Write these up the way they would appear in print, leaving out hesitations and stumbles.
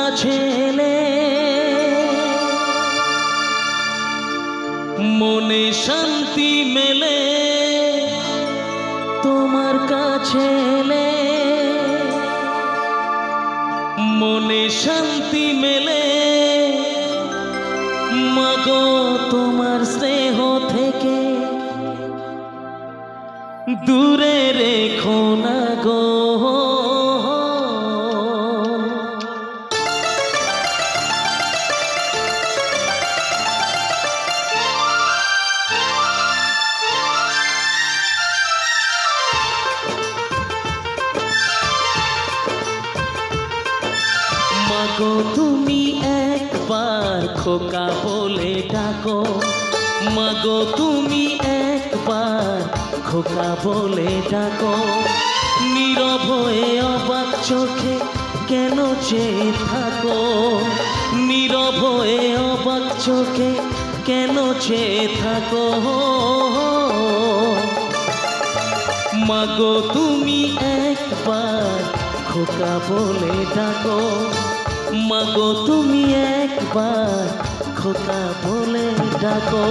কাছে এলে মনে শান্তি মেলে, তোমার কাছে এলে মনে শান্তি মেলে। মাগো তোমার স্নেহ থেকে দূরে রেখো না গো। মাগো তুমি একবার খোকা বলে ডাকো, মাগো তুমি একবার খোকা বলে ডাকো। নীরব হয়ে অবাক চোখে কেন চেয়ে থাকো, নীরব হয়ে অবাক চোখে কেন চেয়ে থাকো। মাগো তুমি একবার খোকা বলে ডাকো, মাগো তুমি একবার খোকা বলে ডাকো।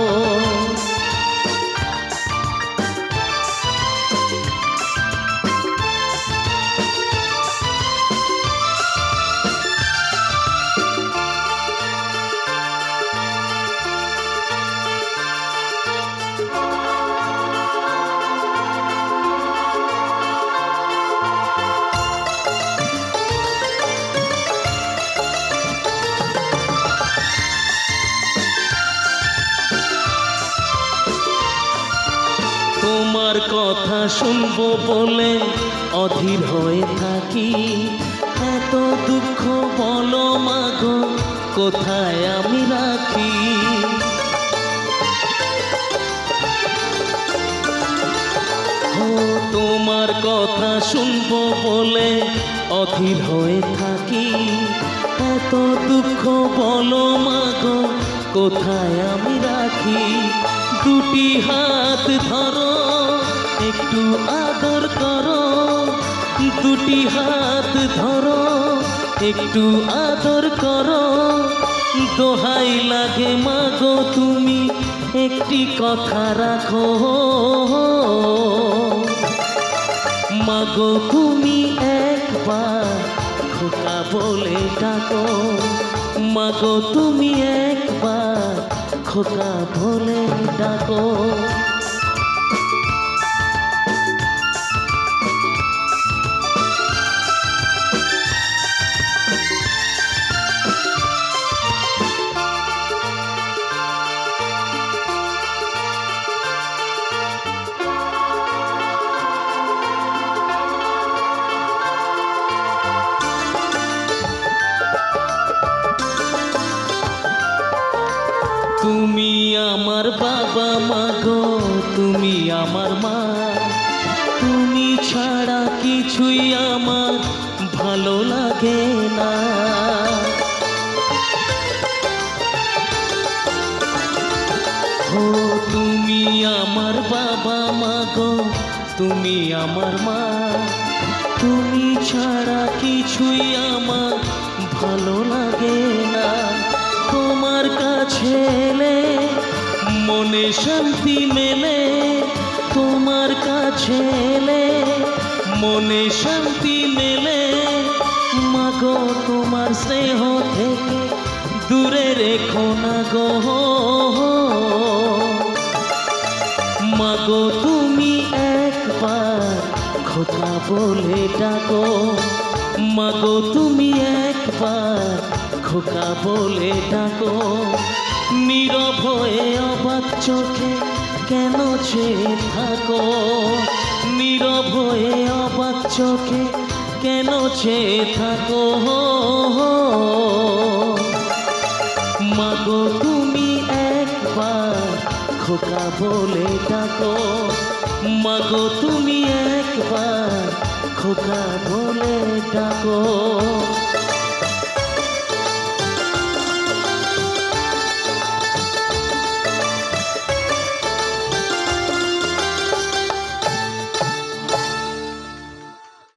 তোমার কথা শুনবো বলে অধীর হয়ে থাকি, এত দুঃখ বলো মাগো কোথায় আমি রাখি। ও তোমার কথা শুনবো বলে অধীর হয়ে থাকি, এত দুঃখ বলো মাগো কোথায় আমি রাখি। দুটি হাত ধরো একটু আদর করো, দুটি হাত ধরো একটু আদর করো। দোহাই লাগে মাগো তুমি একটি কথা রাখো, মাগো তুমি একবার খোকা বলে ডাকো, মাগো তুমি একবার খোকা বলে ডাকো। তুমি আমার বাবা মাগো তুমি আমার মা, তুমি ছাড়া কিছুই আমার ভালো লাগে না। ও তুমি আমার বাবা মাগো তুমি আমার মা, তুমি ছাড়া কিছুই আমার ভালো লাগে না। তোমার কাছে এলে মনে শান্তি মেলে, তোমার কাছে এলে মনে শান্তি মেলে। মাগো তোমার স্নেহ থেকে দূরে রেখো না গো। মাগো তুমি একবার খোকা বলে ডাকো, মাগো তুমি একবার খোকা বলে ডাকো। নীরব হয়ে অবাক চোখে কেন চেয়ে থাকো, নীরব হয়ে অবাক চোখে কেন চেয়ে থাকো। মাগো তুমি একবার খোকা বলে ডাকো, মাগো তুমি একবার খোকা বলে ডাকো।